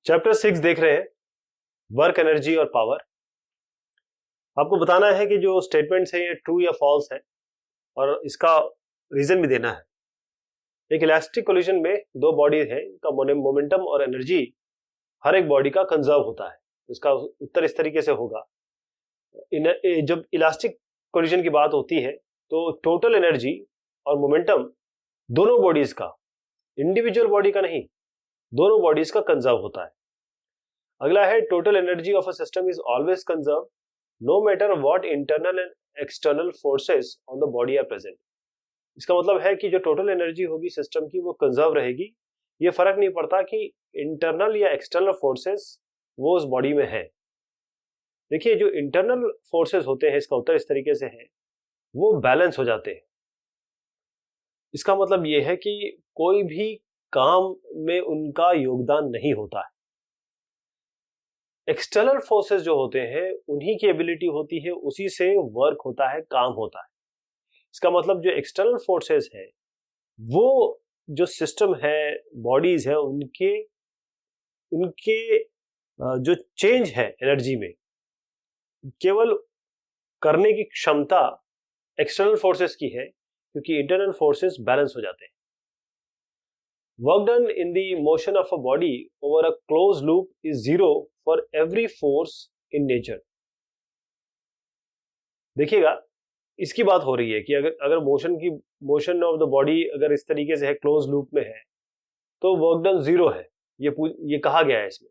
Chapter 6 देख रहे हैं, वर्क एनर्जी और पावर। आपको बताना है कि जो स्टेटमेंट्स हैं ये ट्रू या फॉल्स है और इसका रीजन भी देना है। एक इलास्टिक कोलिजन में दो बॉडी है, इनका मोमेंटम और एनर्जी हर एक बॉडी का कंजर्व होता है। इसका उत्तर इस तरीके से होगा, जब इलास्टिक कोलिजन की बात होती है तो टोटल एनर्जी और मोमेंटम दोनों बॉडीज का, इंडिविजुअल बॉडी का नहीं, दोनों बॉडीज का कंजर्व होता है। अगला है, total energy of a system is always conserve no matter what internal and external forces on the body are present. इसका मतलब है कि जो टोटल एनर्जी होगी सिस्टम की वो कंजर्व रहेगी, ये फर्क नहीं पड़ता कि इंटरनल या एक्सटर्नल फोर्सेस वो उस बॉडी में है। देखिए, जो इंटरनल फोर्सेस होते हैं, इसका उत्तर इस तरीके से है, वो बैलेंस हो जाते हैं। इसका मतलब ये है कि कोई भी काम में उनका योगदान नहीं होता है। एक्सटर्नल फोर्सेस जो होते हैं उन्हीं की एबिलिटी होती है, उसी से वर्क होता है, काम होता है। इसका मतलब जो एक्सटर्नल फोर्सेस है वो जो सिस्टम है, बॉडीज है, उनके उनके जो चेंज है एनर्जी में, केवल करने की क्षमता एक्सटर्नल फोर्सेस की है, क्योंकि इंटरनल फोर्सेस बैलेंस हो जाते हैं। Work done in the motion of a body over a close loop is zero for every force in nature. देखिएगा, इसकी बात हो रही है कि अगर मोशन ऑफ द बॉडी अगर इस तरीके से है, क्लोज लूप में है, तो वर्क डन जीरो है, ये कहा गया है इसमें।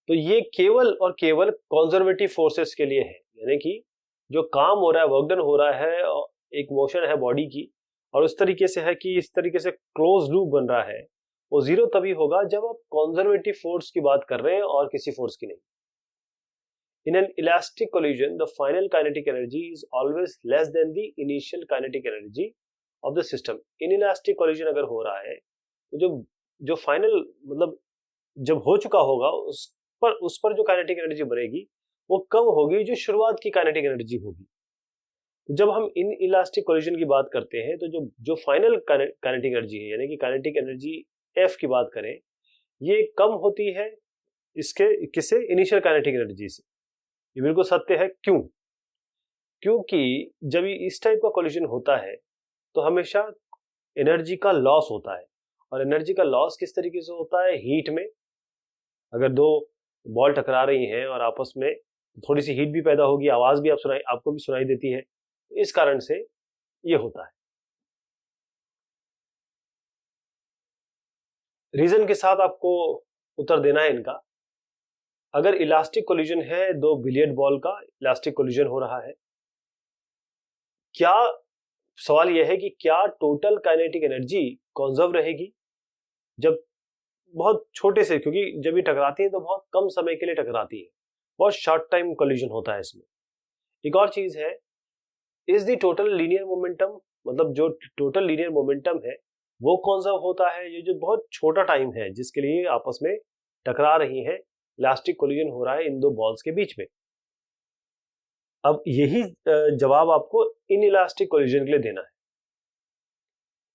तो ये केवल और केवल कंजर्वेटिव फोर्सेस के लिए है, यानी कि जो काम हो रहा है, वर्क डन हो रहा है, एक मोशन है बॉडी की, और उस तरीके से है कि इस तरीके से क्लोज लूप बन रहा है, वो जीरो तभी होगा जब आप कंजर्वेटिव फोर्स की बात कर रहे हैं और किसी फोर्स की नहीं। In an elastic collision, the final kinetic energy is always less than the initial kinetic energy of the system. Inelastic collision अगर हो रहा है तो जो फाइनल मतलब जब हो चुका होगा उस पर जो काइनेटिक एनर्जी बनेगी वो कम होगी जो शुरुआत की काइनेटिक एनर्जी होगी। तो जब हम इन इलास्टिक कोलिजन की बात करते हैं तो जो फाइनल काइनेटिक एनर्जी है, यानी कि काइनेटिक एनर्जी F की बात करें, ये कम होती है किससे? इनिशियल काइनेटिक एनर्जी से। ये बिल्कुल सत्य है। क्यों? क्योंकि जब इस टाइप का कोलिजन होता है तो हमेशा एनर्जी का लॉस होता है, और एनर्जी का लॉस किस तरीके से होता है? हीट में। अगर दो बॉल टकरा रही हैं और आपस में थोड़ी सी हीट भी पैदा होगी, आवाज भी आपको भी सुनाई देती है, इस कारण से ये होता है। रीजन के साथ आपको उत्तर देना है इनका। अगर इलास्टिक कोलिजन है, दो बिलियर्ड बॉल का इलास्टिक कोलिजन हो रहा है, क्या सवाल यह है कि क्या टोटल काइनेटिक एनर्जी कंजर्व रहेगी? जब बहुत छोटे से, क्योंकि जब ये टकराती है तो बहुत कम समय के लिए टकराती है, बहुत शॉर्ट टाइम कोलिजन होता है इसमें। एक और चीज है, is the total linear momentum, मतलब जो टोटल लीनियर मोमेंटम है वो कंजर्व होता है? ये जो बहुत छोटा टाइम है जिसके लिए आपस में टकरा रही है, इलास्टिक कोलिजन हो रहा है इन दो बॉल्स के बीच में। अब यही जवाब आपको इन इलास्टिक कोलिजन के लिए देना है।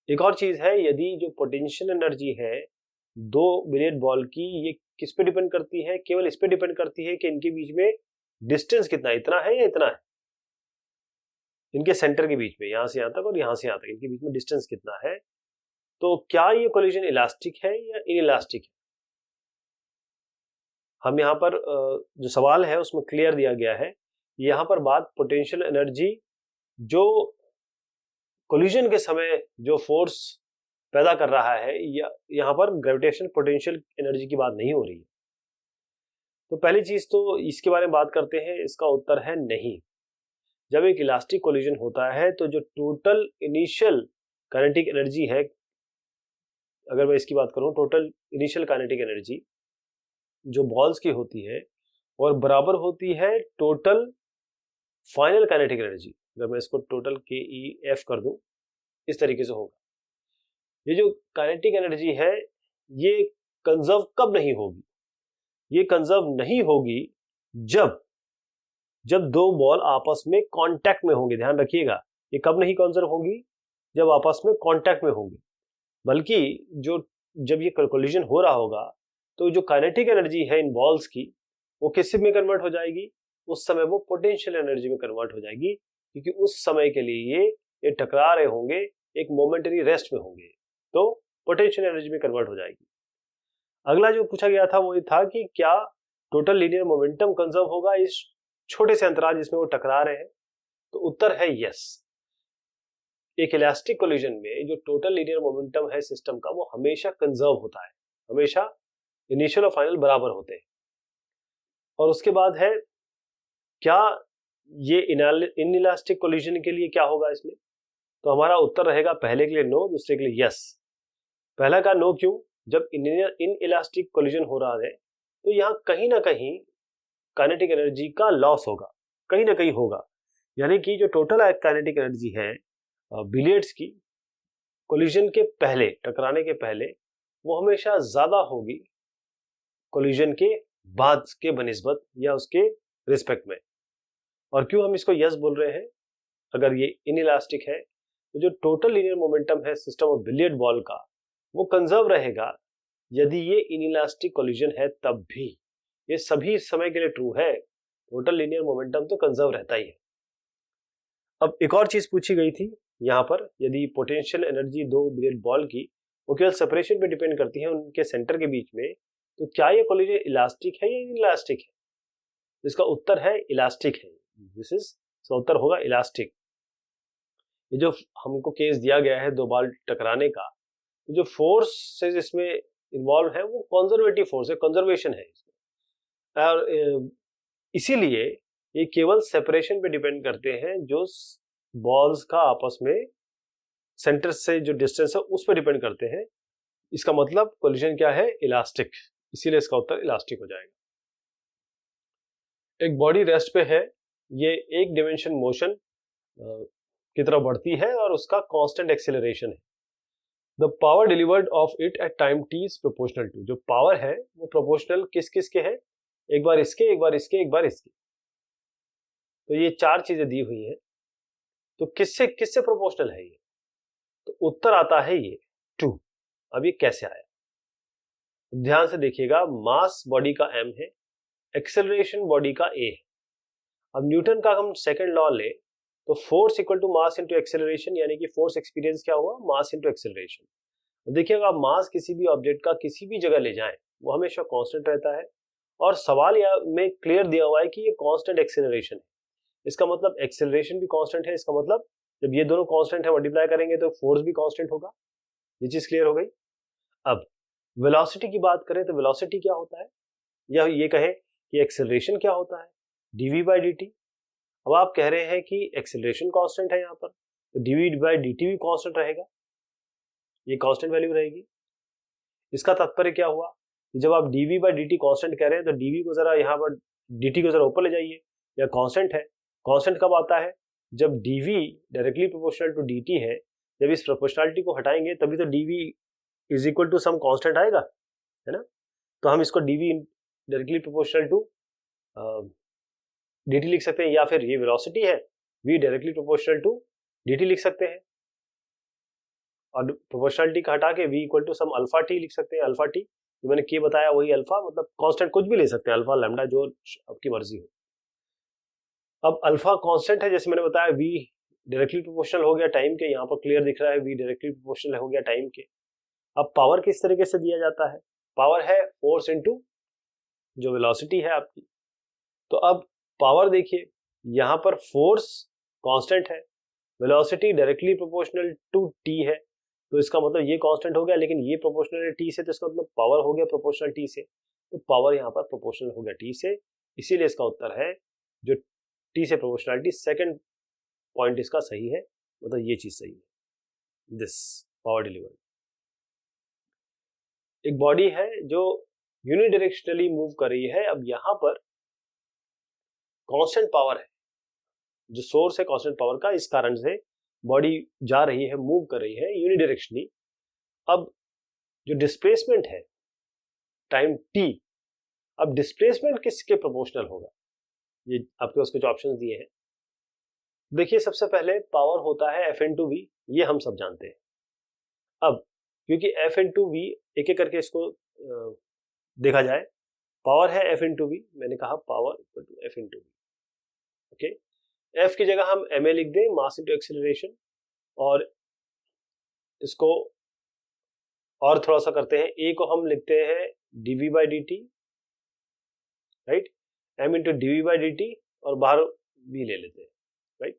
एक और चीज है, यदि जो पोटेंशियल एनर्जी है दो बिलियर्ड बॉल की, ये किस पे डिपेंड करती है? केवल इस पे डिपेंड करती है कि इनके बीच में डिस्टेंस कितना, इतना है या इतना है, इनके सेंटर के बीच में, यहां से यहां तक और यहां से यहां तक इनके बीच में डिस्टेंस कितना है। तो क्या ये कोलिजन इलास्टिक है या इनइलास्टिक है? हम यहाँ पर जो सवाल है उसमें क्लियर दिया गया है। यहाँ पर बात पोटेंशियल एनर्जी, जो कोलिजन के समय जो फोर्स पैदा कर रहा है, या यहाँ पर ग्रेविटेशन पोटेंशियल एनर्जी की बात नहीं हो रही है। तो पहली चीज तो इसके बारे में बात करते हैं, इसका उत्तर है नहीं। जब एक इलास्टिक कोलिजन होता है तो जो टोटल इनिशियल काइनेटिक एनर्जी है, अगर मैं इसकी बात करूं, टोटल इनिशियल काइनेटिक एनर्जी जो बॉल्स की होती है और बराबर होती है टोटल फाइनल काइनेटिक एनर्जी। अगर मैं इसको टोटल KEF कर दूं, इस तरीके से होगा। ये जो काइनेटिक एनर्जी है ये कंजर्व कब नहीं होगी? ये कंजर्व नहीं होगी जब दो बॉल आपस में कांटेक्ट में होंगे। ध्यान रखिएगा, ये कब नहीं कंजर्व होगी? जब आपस में कांटेक्ट में होंगे। बल्कि जब ये कोलिजन हो रहा होगा तो जो काइनेटिक एनर्जी है इन बॉल्स की वो किस में कन्वर्ट हो जाएगी, उस समय वो पोटेंशियल एनर्जी में कन्वर्ट हो जाएगी, क्योंकि उस समय के लिए ये टकरा रहे होंगे, एक मोमेंटरी रेस्ट में होंगे, तो पोटेंशियल एनर्जी में कन्वर्ट हो जाएगी। अगला जो पूछा गया था वो ये था कि क्या टोटल लीनियर मोमेंटम कंजर्व होगा इस छोटे से अंतराल जिसमें वो टकरा रहे हैं, तो उत्तर है यस। एक इलास्टिक कोलिजन में जो टोटल लीनियर मोमेंटम है सिस्टम का वो हमेशा कंजर्व होता है, हमेशा इनिशियल और फाइनल बराबर होते हैं। और उसके बाद है क्या ये इनइलास्टिक कोलिजन के लिए क्या होगा इसमें, तो हमारा उत्तर रहेगा पहले के लिए नो, दूसरे के लिए यस। पहला का नो क्यों, जब इनइलास्टिक कोलिजन हो रहा है तो यहां कहीं ना कहीं काइनेटिक एनर्जी का लॉस होगा, कहीं ना कहीं होगा, यानी कि जो टोटल काइनेटिक एनर्जी है बिलियर्ड्स की कोलिजन के पहले, टकराने के पहले, वो हमेशा ज्यादा होगी कोलिजन के बाद के बनिस्बत या उसके रिस्पेक्ट में। और क्यों हम इसको यस बोल रहे हैं, अगर ये इनइलास्टिक है तो जो टोटल लीनियर मोमेंटम है सिस्टम ऑफ बिलियर्ड बॉल का वो कंजर्व रहेगा यदि ये इनइलास्टिक कोलिजन है तब भी। ये सभी समय के लिए ट्रू है, टोटल लीनियर मोमेंटम तो कंजर्व रहता ही है। अब एक और चीज पूछी गई थी यहाँ पर, यदि पोटेंशियल एनर्जी दो बिलियर्ड बॉल की वो केवल सेपरेशन पे डिपेंड करती है उनके सेंटर के बीच में, तो क्या ये कोलिजन इलास्टिक है या इनइलास्टिक है, इसका उत्तर है इलास्टिक है। दिस इज, इसका उत्तर होगा इलास्टिक। ये जो हमको केस दिया गया है दो बॉल टकराने का, तो जो फोर्स इसमें इन्वॉल्व है वो कंजर्वेटिव फोर्स है, कंजर्वेशन है इसमें, और इसीलिए ये केवल सेपरेशन पे डिपेंड करते हैं, जो बॉल्स का आपस में सेंटर से जो डिस्टेंस है उस पर डिपेंड करते हैं। इसका मतलब कोलिजन क्या है, इलास्टिक, इसीलिए इसका उत्तर इलास्टिक हो जाएगा। एक बॉडी रेस्ट पे है, ये एक डिमेंशन मोशन की तरफ बढ़ती है और उसका कांस्टेंट एक्सेलरेशन है। The power delivered of it at time t is proportional to, जो पावर है वो प्रोपोर्शनल किस किस के है, एक बार इसके, एक बार इसके, एक बार इसके, तो ये चार चीजें दी हुई हैं, तो किससे किससे प्रोपोर्शनल है ये, तो उत्तर आता है ये 2। अब ये कैसे आया, ध्यान से देखिएगा, मास बॉडी का m है, एक्सेलरेशन बॉडी का a है। अब न्यूटन का हम सेकंड लॉ ले तो force equal to mass into acceleration, यानी कि फोर्स एक्सपीरियंस क्या हुआ, मास इनटू एक्सेलरेशन। देखिएगा आप मास किसी भी ऑब्जेक्ट का किसी भी जगह ले जाएं वो हमेशा कांस्टेंट रहता है, और सवाल में क्लियर दिया हुआ है कि ये कांस्टेंट एक्सेलरेशन है, इसका मतलब एक्सेलरेशन भी कांस्टेंट है, इसका मतलब जब ये दोनों कांस्टेंट है मल्टीप्लाई करेंगे तो फोर्स भी कांस्टेंट होगा। ये चीज क्लियर हो गई। अब वेलोसिटी की बात करें तो वेलोसिटी क्या होता है, या ये कहें कि एक्सेलरेशन क्या होता है, dv बाई dt। अब आप कह रहे हैं कि एक्सेलरेशन कांस्टेंट है यहाँ पर, तो dv बाई dt भी कांस्टेंट रहेगा, ये कांस्टेंट वैल्यू रहेगी। इसका तात्पर्य क्या हुआ कि जब आप dv बाई dt कांस्टेंट कह रहे हैं तो dv को जरा यहाँ पर dt को जरा ऊपर ले जाइए, या कांस्टेंट है। कांस्टेंट कब आता है, जब dv directly proportional to dt है, जब इस प्रोपोर्शनलिटी को हटाएंगे तभी तो dv is equal to some constant आएगा, है ना। तो हम इसको dv directly proportional to dt लिख सकते हैं, या फिर ये वेलोसिटी है v directly proportional to dt लिख सकते हैं, और प्रोपोर्शनलिटी का हटा के v equal to some alpha t लिख सकते हैं। अल्फा t जो मैंने क्या बताया वही अल्फा, मतलब कांस्टेंट कुछ भी ले सकते हैं, अल्फा लैम्डा जो आपकी मर्जी हो। अब अल्फा कांस्टेंट है, जैसे मैंने बताया v डायरेक्टली प्रोपोर्शनल हो गया टाइम के, यहाँ पर क्लियर दिख रहा है v डायरेक्टली प्रोपोर्शनल हो गया टाइम के। अब पावर किस तरीके से दिया जाता है, पावर है फोर्स इनटू जो वेलोसिटी है आपकी। तो अब पावर देखिए, यहाँ पर फोर्स कांस्टेंट है, velocity directly proportional to t है, तो इसका मतलब ये कांस्टेंट हो गया, लेकिन ये प्रोपोर्शनल है t से, तो इसका मतलब पावर हो गया प्रोपोर्शनल t से, तो पावर यहाँ पर प्रोपोर्शनल हो गया t से, इसीलिए इसका उत्तर है जो t से प्रोपोर्शनलिटी, सेकंड पॉइंट इसका सही है, मतलब ये चीज सही है, दिस पावर डिलीवर्ड। एक बॉडी है जो यूनिडायरेक्शनली मूव कर रही है, अब यहाँ पर कांस्टेंट पावर है, जो सोर्स है कांस्टेंट पावर का, इस कारण से बॉडी जा रही है, मूव कर रही है यूनिडायरेक्शनली। अब जो डिस्प्लेसमेंट है टाइम t, अब डिस्प्लेसमेंट किसके प्रोपोर्शनल होगा, ये आपके पास कुछ ऑप्शंस दिए हैं। देखिए सबसे पहले पावर होता है f इंटू वी, ये हम सब जानते हैं। अब क्योंकि f इंटू वी, एक एक करके इसको देखा जाए, पावर है F इंटू वी, मैंने कहा power equal to F into v, okay. F की जगह हम ma लिख दें, मास इंटू एक्सीलरेशन, और इसको और थोड़ा सा करते हैं, a को हम लिखते हैं dv by dt, right, m into dv by dt, और बाहर v ले लेते हैं, राइट।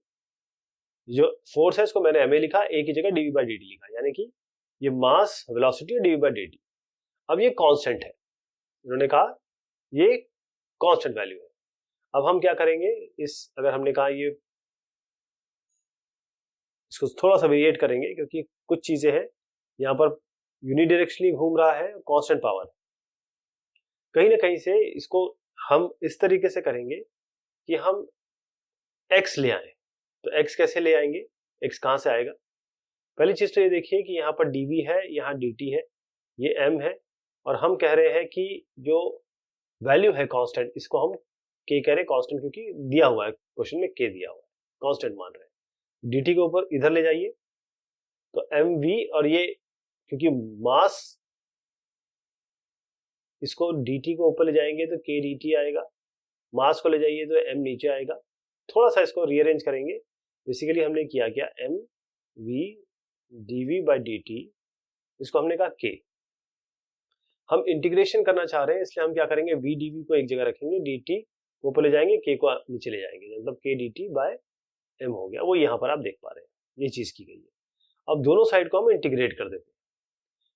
जो फोर्स है इसको मैंने ma लिखा, a की जगह dv बाई dt लिखा, यानी कि ये मास वेलोसिटी है dv बाई dt। अब ये कांस्टेंट है, उन्होंने कहा ये कांस्टेंट वैल्यू है। अब हम क्या करेंगे, इस अगर हमने कहा ये, इसको थोड़ा सा वेरिएट करेंगे, क्योंकि कुछ चीजें हैं यहाँ पर यूनिडायरेक्शनली घूम रहा है, कांस्टेंट पावर, कहीं ना कहीं से इसको हम इस तरीके से करेंगे कि हम x ले आए। तो x कैसे ले आएंगे, x कहां से आएगा? पहली चीज तो ये देखिए कि यहाँ पर dv है, यहाँ dt है, ये m है, और हम कह रहे हैं कि जो वैल्यू है कांस्टेंट, इसको हम k कह रहे हैं कांस्टेंट, क्योंकि दिया हुआ है क्वेश्चन में, k दिया हुआ है, कांस्टेंट मान रहे हैं। dt के ऊपर इधर ले जाइए तो mv, और ये क्योंकि मास, इसको dt को ऊपर ले जाएंगे तो k dt आएगा, मास को ले जाइए तो m नीचे आएगा। थोड़ा सा इसको रीअरेंज करेंगे, बेसिकली हमने किया क्या, mv dv बाई dt, इसको हमने कहा k। हम इंटीग्रेशन करना चाह रहे हैं, इसलिए हम क्या करेंगे, v dv को एक जगह रखेंगे, dt को ऊपर ले जाएंगे, k को नीचे ले जाएंगे, मतलब k dt बाय m हो गया। वो यहाँ पर आप देख पा रहे हैं, ये चीज की गई है। अब दोनों साइड को हम इंटीग्रेट कर देते हैं,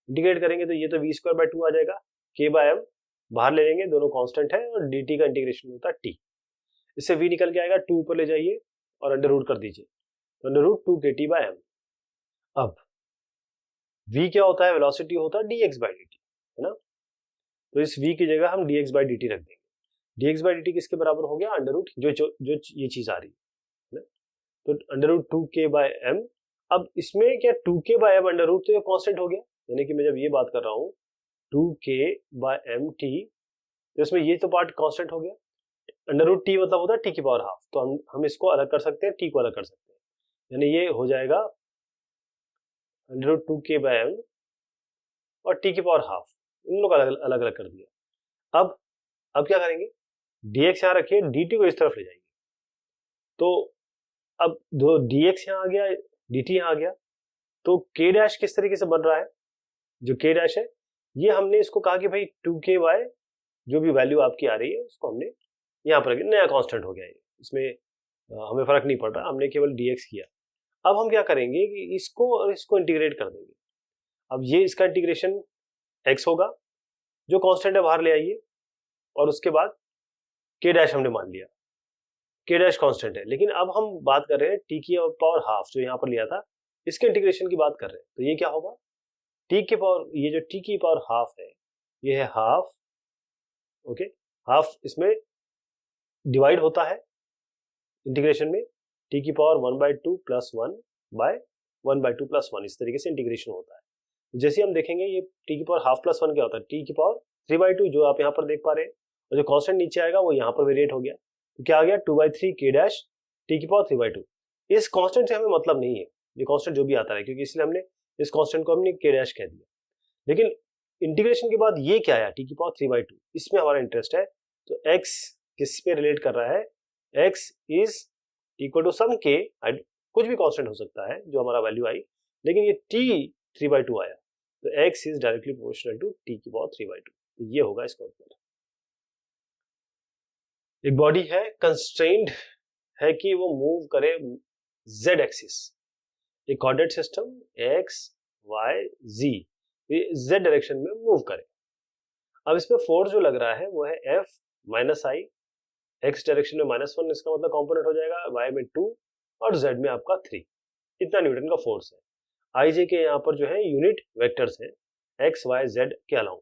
इंटीग्रेट करेंगे तो ये तो v स्क्वायर बाय 2 आ जाएगा, k बाय m बाहर ले लेंगे, दोनों कांस्टेंट है, और dt का इंटीग्रेशन होता है t, इससे v निकल के आएगा, 2 ऊपर ले जाइए और अंडर रूट कर दीजिए, तो under root 2 kt by m। अब v क्या होता है, वेलोसिटी होता है dx बाय dt, है ना, तो इस v की जगह हम dx बाय dt रख देंगे। dx बाय dt किसके बराबर हो गया, अंडर रूट जो ये चीज आ रही है, तो under root 2k by m। अब इसमें क्या 2k by m under root, तो ये कांस्टेंट हो गया, यानी कि मैं जब ये बात कर रहा हूँ 2k बाय m t, तो इसमें ये तो पार्ट कांस्टेंट हो गया। अंडर रूट t मतलब होता है t की पावर हाफ, तो हम इसको अलग कर सकते हैं, t को अलग कर सकते हैं, यानी ये हो जाएगा under root 2k by m और t की पावर हाफ, इन लोग अलग अलग कर दिया। अब क्या करेंगे, dx यहाँ रखिए, dt को इस तरफ ले जाएंगे, तो अब दो dx यहाँ आ गया, dt यहाँ आ गया, तो k डैश किस तरीके से बन रहा है, जो k डैश है ये हमने इसको कहा कि भाई 2k बाय जो भी वैल्यू आपकी आ रही है उसको हमने यहाँ पर नया कांस्टेंट हो गया है, इसमें हमें फर्क नहीं पड़ रहा, हमने केवल dx किया। अब हम क्या करेंगे कि इसको और इसको इंटीग्रेट कर देंगे। अब ये इसका इंटीग्रेशन x होगा, जो कांस्टेंट है बाहर ले आइए, और उसके बाद k डैश हमने मान लिया, k डैश कांस्टेंट है, लेकिन अब हम बात कर रहे हैं t की पावर हाफ, जो यहाँ पर लिया था इसके इंटीग्रेशन की बात कर रहे हैं, तो ये क्या होगा, t की पावर, ये जो t की पावर हाफ है ये है हाफ, ओके, हाफ इसमें डिवाइड होता है इंटीग्रेशन में, t की पावर 1/2 प्लस 1 बाय 1/2 प्लस 1, इस तरीके से इंटीग्रेशन होता है। जैसे हम देखेंगे ये t की पावर हाफ प्लस 1 क्या होता है, t की पावर 3/2, जो आप यहाँ पर देख पा रहे हैं, और जो कांस्टेंट नीचे आएगा वो यहाँ पर वेरिएट हो गया, तो क्या आ गया 2/3 k डैश t की पावर 3/2। इस कांस्टेंट से हमें मतलब नहीं है, ये कांस्टेंट जो भी आता है, क्योंकि इसलिए हमने इस कांस्टेंट को हमने k डैश कह दिया, लेकिन इंटीग्रेशन के बाद ये क्या आया, t की पावर 3/2, इसमें हमारा इंटरेस्ट है। तो x किस पे रिलेट कर रहा है, x is equal to some k, कुछ भी कांस्टेंट हो सकता है जो हमारा वैल्यू आई, लेकिन ये t 3/2 आया, तो x is directly proportional to t की पावर 3/2, तो ये होगा इसका उत्तर। एक बॉडी है, कंस्ट्रेंड है कि वो मूव करे z एक्सिस, एक coordinate system x y z, z direction में मूव करे। अब इसमें फोर्स जो लग रहा है वो है F माइनस आई, x डायरेक्शन में -1, इसका मतलब कंपोनेंट हो जाएगा y में 2 और z में आपका 3, इतना न्यूटन का फोर्स है। आई जे के यहाँ पर जो है यूनिट वेक्टर्स हैं x y z के अलावा।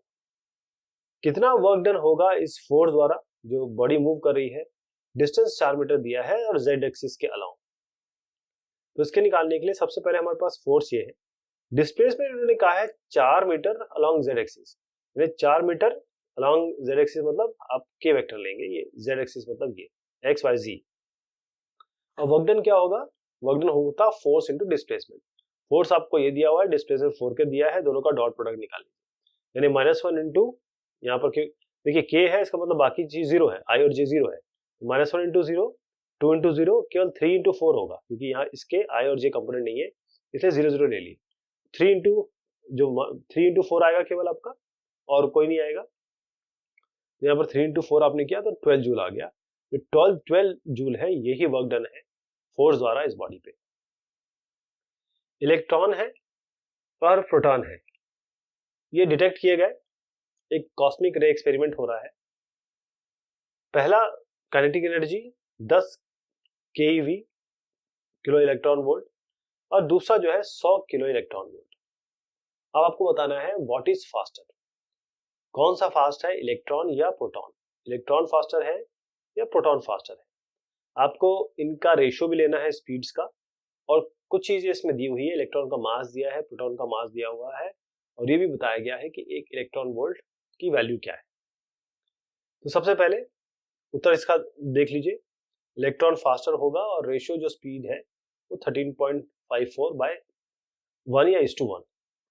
कितना वर्क डन होगा इस फोर्स द्वारा, जो बॉडी मूव कर रही है, डिस्टेंस 4 मीटर दिया है और z एक्सिस के अलावा, तो इसके निकालने के लिए सबसे पहले हमारे पास फोर्स ये है, डिस्प्लेसमेंट उन्होंने कहा है 4 मीटर अलोंग z एक्सिस, यानी 4 मीटर अलोंग z एक्सिस, मतलब आप k वेक्टर लेंगे, ये z एक्सिस मतलब ये x y z। अब वर्क डन क्या होगा, वर्क डन होता फोर्स इनटू डिस्प्लेसमेंट, फोर्स आपको ये दिया हुआ है, डिस्प्लेसमेंट 4 के दिया है, दोनों का डॉट प्रोडक्ट निकालेंगे, यानी -1 इंटू यहाँ पर देखिए k है, इसका मतलब बाकी चीज 0 है, i और j 0 है, -1 इंटू 0, 2 इंटू 0 केवल 3 इंटू 4 होगा, क्योंकि यहाँ इसके i और j कंपोनेंट नहीं है, इसलिए 0 0 ले ली। 3 इंटू 4 आएगा केवल आपका, और कोई नहीं आएगा। यहाँ पर 3 इंटू 4 आपने किया तो 12 जूल आ गया। जो 12 जूल है, यही वर्क डन है फोर्स द्वारा इस बॉडी पे। इलेक्ट्रॉन है और प्रोटॉन है, ये डिटेक्ट किए गए। एक कॉस्मिक रे एक्सपेरिमेंट हो रहा है। पहला kinetic energy 10 keV, kilo electron volt, और दूसरा जो है 100 किलो इलेक्ट्रॉन वोल्ट। अब आपको बताना है व्हाट इज फास्टर, कौन सा फास्ट है, इलेक्ट्रॉन या प्रोटॉन। इलेक्ट्रॉन फास्टर है या प्रोटॉन फास्टर है। आपको इनका रेशियो भी लेना है स्पीड्स का, और कुछ चीजें इसमें दी हुई है। इलेक्ट्रॉन का मास दिया है, प्रोटॉन का मास दिया हुआ है, और ये भी बताया गया है कि एक इलेक्ट्रॉन वोल्ट की वैल्यू क्या है। तो सबसे पहले उत्तर इसका देख लीजिए। इलेक्ट्रॉन फास्टर होगा और रेशियो जो स्पीड है वो 13.54/1 या 1:1।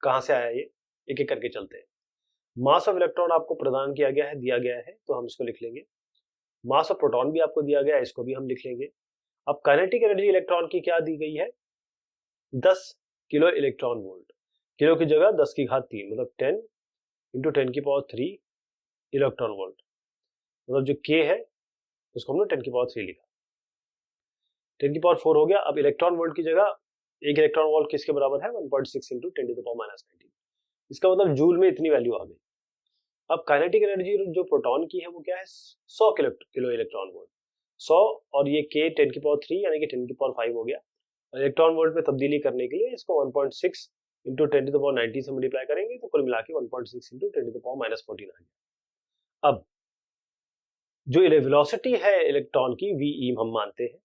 कहां से आया ये, एक एक करके चलते हैं। मास ऑफ इलेक्ट्रॉन आपको प्रदान किया गया है, दिया गया है, तो हम इसको लिख लेंगे। मास ऑफ प्रोटॉन भी आपको दिया गया है, इसको भी हम लिख लेंगे। अब काइनेटिक एनर्जी इलेक्ट्रॉन की क्या दी गई है, 10 किलो इलेक्ट्रॉन वोल्ट। किलो की जगह 10 की घात 3, मतलब 10 इंटू 10⁻³ इलेक्ट्रॉन वोल्ट, मतलब जो k है उसको हमने 10⁻³ लिखा, 10⁻4 हो गया। अब इलेक्ट्रॉन वोल्ट की जगह एक इलेक्ट्रॉन वोल्ट किसके बराबर है, 1.6 इंटू 10⁻⁻19। इसका मतलब जूल में इतनी वैल्यू आ गई। अब काइनेटिक एनर्जी जो प्रोटॉन की है वो क्या है, 100 किलो इलेक्ट्रॉन वोल्ट। 100 और ये k 10⁻³ यानी कि 10�5 हो गया। इलेक्ट्रॉन वोल्ट में तब्दीली करने के लिए इसको 1.6 इंटू 10⁻19 से मल्टीप्लाई करेंगे तो कुल मिला के 1.6 इंटू 10⁻14 आ गया। अब जो वेलोसिटी है इलेक्ट्रॉन की ve हम मानते हैं,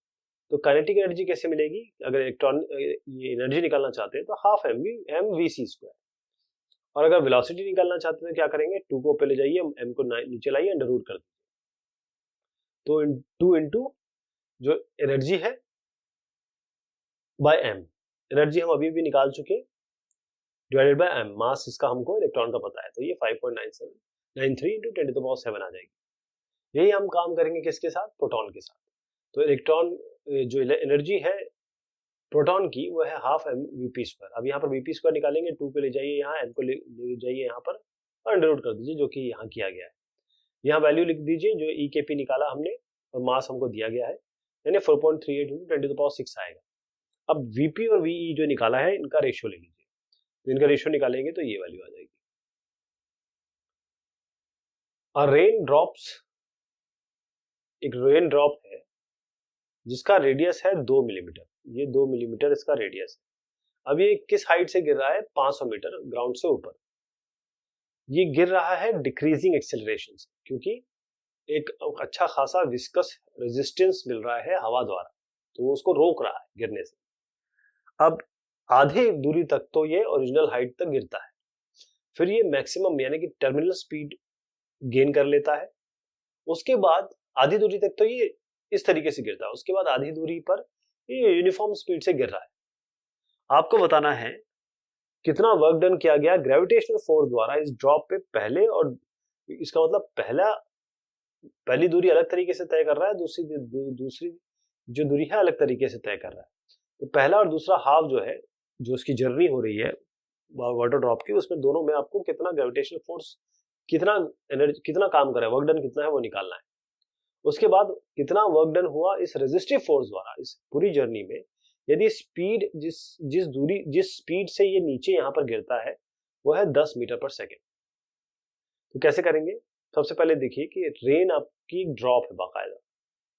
तो काइनेटिक एनर्जी कैसे मिलेगी, अगर इलेक्ट्रॉन ये एनर्जी निकालना चाहते हैं तो हाफ mvc²। और अगर वेलोसिटी निकालना चाहते हैं तो क्या करेंगे, 2 को ऊपर ले जाइए, m को नीचे लाइए, अंडर रूट कर दीजिए। तो 2 इंटू जो एनर्जी है बाय m, एनर्जी हम अभी भी निकाल चुके, डिवाइडेड बाय m, मास इसका हमको इलेक्ट्रॉन का पता है, तो ये 5.9793 इंटू 10⁻7 आ जाएगी। यही हम काम करेंगे किसके साथ, प्रोटॉन के साथ। तो इलेक्ट्रॉन जो एनर्जी है प्रोटॉन की वो है हाफ mvp²। अब यहाँ पर vp² निकालेंगे, 2 पे ले जाइए, यहाँ m को ले जाइए यहाँ पर और अंडर रूट कर दीजिए, जो कि यहाँ किया गया है। यहाँ वैल्यू लिख दीजिए जो ekp निकाला हमने, और मास हमको दिया गया है, यानी 4.38 इंटू 10⁻6 आएगा। अब vp और ve जो निकाला है इनका रेशियो ले लीजिए, तो इनका रेशियो निकालेंगे तो ये वैल्यू आ जाएगी। और रेन ड्रॉप्स, एक रेन ड्रॉप है जिसका रेडियस है 2 मिलीमीटर, ये 2 मिलीमीटर इसका रेडियस है। अब ये किस हाइट से गिर रहा है, 500 मीटर ग्राउंड से ऊपर। ये गिर रहा है डिक्रीजिंग एक्सेलरेशन से, क्योंकि एक अच्छा खासा विस्कस रेजिस्टेंस मिल रहा है हवा द्वारा, तो वो उसको रोक रहा है गिरने से। अब आधे दूरी तक तो ये ओरिजिनल हाइट तक गिरता है, फिर ये मैक्सिमम यानी कि टर्मिनल स्पीड गेन कर लेता है। उसके बाद आधी दूरी तक तो ये इस तरीके से गिरता है, उसके बाद आधी दूरी पर ये यूनिफॉर्म स्पीड से गिर रहा है। आपको बताना है कितना वर्क डन किया गया ग्रेविटेशनल फोर्स द्वारा इस ड्रॉप पे पहले, और इसका मतलब पहली दूरी अलग तरीके से तय कर रहा है, दूसरी जो दूरी है अलग तरीके से तय कर रहा है। तो पहला और दूसरा हाफ जो है, जो उसकी जर्नी हो रही है वाटर ड्रॉप की, उसमें दोनों में आपको कितना ग्रेविटेशनल फोर्स, कितना एनर्जी, कितना काम कर रहा है, वर्क डन कितना है वो निकालना है। उसके बाद कितना वर्क डन हुआ इस रेजिस्टिव फोर्स द्वारा इस पूरी जर्नी में। यदि स्पीड जिस स्पीड से ये नीचे यहाँ पर गिरता है वो है 10 मीटर पर सेकेंड। तो कैसे करेंगे, सबसे पहले देखिए कि रेन आपकी ड्रॉप है बाकायदा,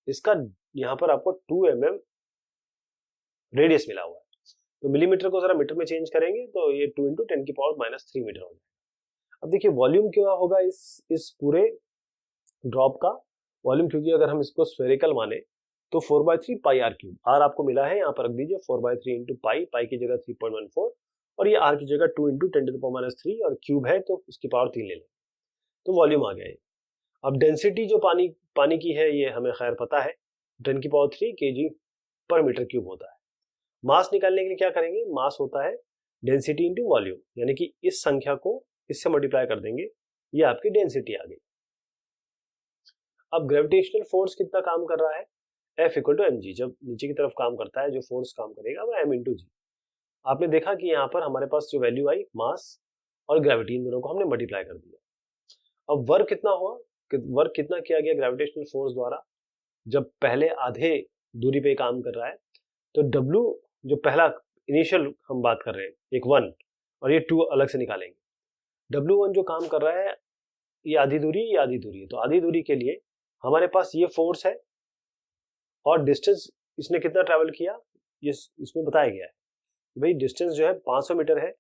इसका यहाँ पर आपको 2 mm रेडियस मिला हुआ है, तो मिलीमीटर को जरा मीटर में चेंज करेंगे तो ये 2 इंटू 10⁻³ मीटर हो जाएगा। अब देखिए वॉल्यूम क्या होगा इस पूरे ड्रॉप का वॉल्यूम, क्योंकि अगर हम इसको स्फेरिकल माने तो 4/3 πr³। r आपको मिला है, यहाँ पर रख दीजिए 4/3 इंटू पाई की जगह 3.14, और ये r की जगह 2 इंटू 10⁻³ और क्यूब है तो उसकी पावर 3 ले लें, तो वॉल्यूम आ गया। अब डेंसिटी जो पानी की है ये हमें खैर पता है, 10⁻³ kg पर मीटर क्यूब होता है। मास निकालने के लिए क्या करेंगे, मास होता है डेंसिटी इंटू वॉल्यूम, यानी कि इस संख्या को इससे मल्टीप्लाई कर देंगे ये आपकी डेंसिटी आ गई। अब ग्रेविटेशनल फोर्स कितना काम कर रहा है, F इक्वल टू mg। जब नीचे की तरफ काम करता है जो फोर्स काम करेगा वो m इंटू जी। आपने देखा कि यहाँ पर हमारे पास जो वैल्यू आई, मास और ग्रेविटी, इन दोनों को हमने मल्टीप्लाई कर दिया। अब वर्क कितना हुआ, वर्क कितना किया गया ग्रेविटेशनल फोर्स द्वारा, जब पहले आधे दूरी पे काम कर रहा है तो W जो पहला इनिशियल हम बात कर रहे हैं, एक 1 और ये 2 अलग से निकालेंगे। W1 जो काम कर रहा है ये आधी दूरी, ये आधी दूरी है, तो आधी दूरी के लिए हमारे पास ये फोर्स है और डिस्टेंस इसने कितना ट्रैवल किया ये इसमें बताया गया है। भाई डिस्टेंस जो है 500 मीटर है,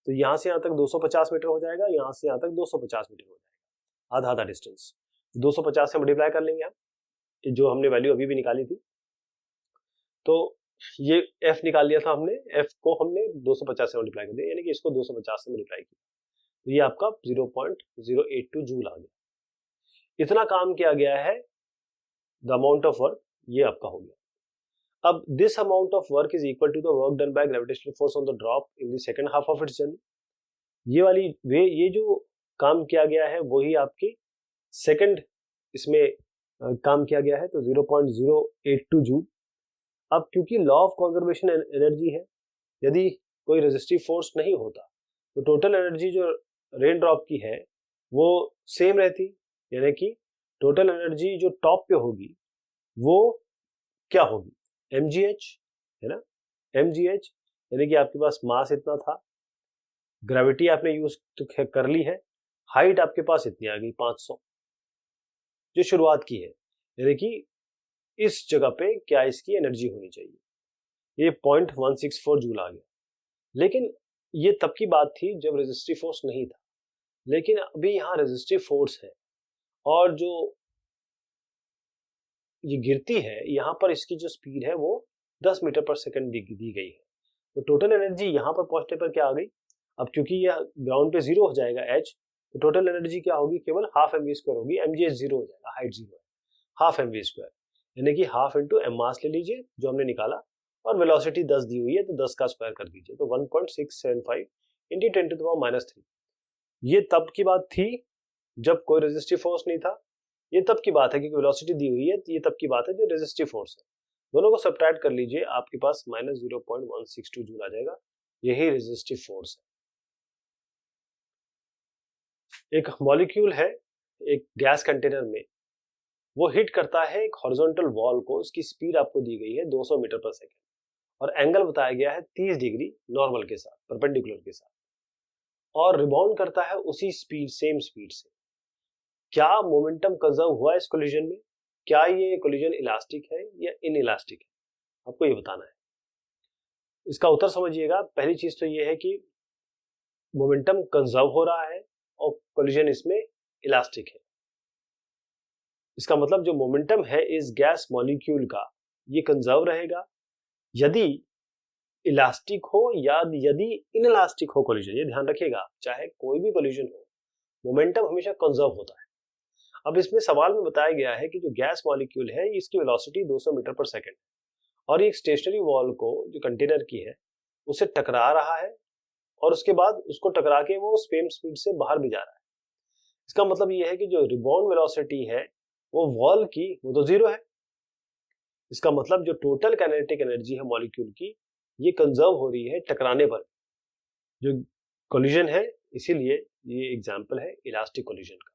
तो यहाँ से यहाँ तक 250 मीटर हो जाएगा, यहाँ से यहाँ तक 250 मीटर हो जाएगा, आधा आधा डिस्टेंस 250 से मल्टीप्लाई कर लेंगे हम, जो हमने वैल्यू अभी भी निकाली थी। तो ये F निकाल लिया था हमने, F को हमने 250 से मल्टीप्लाई कर दिया, यानी कि इसको 250 से मल्टीप्लाई किया, तो ये आपका 0.082 जूल आ गया। इतना काम किया गया है, द अमाउंट ऑफ वर्क ये आपका हो गया। अब this amount of work is equal to the work done by gravitational force on the drop in the second half of its journey. ये वाली ये जो काम किया गया है वही आपकी सेकंड इसमें काम किया गया है, तो 0.082 जूल। अब क्योंकि लॉ ऑफ कंजर्वेशन एनर्जी है, यदि कोई रेजिस्टिव फोर्स नहीं होता तो टोटल एनर्जी जो रेन ड्रॉप की है वो सेम रहती, यानी कि टोटल एनर्जी जो टॉप पे होगी वो क्या होगी, mgh है ना, mgh, यानी कि आपके पास मास इतना था, ग्रेविटी आपने यूज कर ली है, हाइट आपके पास इतनी आ गई 500 जो शुरुआत की है, यानी कि इस जगह पे क्या इसकी एनर्जी होनी चाहिए, ये 0.164 जूल आ गया। लेकिन ये तब की बात थी जब रेजिस्टिव फोर्स नहीं था, लेकिन अभी यहाँ रेजिस्टिव फोर्स है और जो ये गिरती है यहाँ पर इसकी जो स्पीड है वो 10 मीटर पर सेकंड दी गई है, तो टोटल एनर्जी यहाँ पर पहुंचने पर क्या आ गई, अब क्योंकि यह ग्राउंड पे जीरो हो जाएगा h, तो टोटल एनर्जी क्या होगी, केवल हाफ mv² होगी, mgh जीरो हो जाएगा, हाइट जीरो है, हाफ mv², यानी कि हाफ इंटू एम मास ले लीजिए जो हमने निकाला, और वेलोसिटी 10 दी हुई है तो 10 का स्क्वायर कर दीजिए, तो 1.675 इंटू 10⁻³ ये तब की बात थी जब कोई रेजिस्टिव फोर्स नहीं था, ये तब की बात है क्योंकि वेलोसिटी दी हुई है, ये तब की बात है जो रेजिस्टिव फोर्स है। दोनों को सब्ट्रैक्ट कर लीजिए, आपके पास -0.162 जूल आ जाएगा, यही रेजिस्टिव फोर्स है। एक मॉलिक्यूल है एक गैस कंटेनर में, वो हिट करता है एक हॉरिजॉन्टल वॉल को, उसकी स्पीड आपको दी गई है 200 मीटर पर सेकेंड और एंगल बताया गया है 30 डिग्री नॉर्मल के साथ, परपेंडिकुलर के साथ, और रिबाउंड करता है उसी स्पीड, सेम स्पीड से। क्या मोमेंटम कंजर्व हुआ इस कोलिजन में, क्या ये कोलिजन इलास्टिक है या इनइलास्टिक है, आपको ये बताना है। इसका उत्तर समझिएगा, पहली चीज तो ये है कि मोमेंटम कंजर्व हो रहा है और कोलिजन इसमें इलास्टिक है। इसका मतलब जो मोमेंटम है इस गैस मॉलिक्यूल का ये कंजर्व रहेगा यदि इलास्टिक हो या यदि इनइलास्टिक हो कोलिजन, ये ध्यान रखिएगा, चाहे कोई भी कोलिजन हो मोमेंटम हमेशा कंजर्व होता है। अब इसमें सवाल में बताया गया है कि जो गैस मॉलिक्यूल है इसकी वेलोसिटी 200 मीटर पर सेकेंड और ये एक स्टेशनरी वॉल को जो कंटेनर की है उसे टकरा रहा है और उसके बाद उसको टकरा के वो सेम स्पीड से बाहर भी जा रहा है। इसका मतलब ये है कि जो रिबाउंड वेलोसिटी है वो वॉल की वो तो जीरो है। इसका मतलब जो टोटल काइनेटिक एनर्जी है मॉलिक्यूल की ये कंजर्व हो रही है टकराने पर जो कोलिजन है, इसीलिए ये एग्जांपल है इलास्टिक कोलिजन का।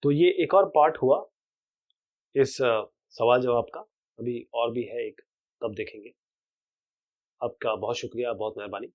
तो ये एक और पार्ट हुआ इस सवाल जवाब का, अभी और भी है एक, तब देखेंगे। आपका बहुत शुक्रिया, बहुत मेहरबानी।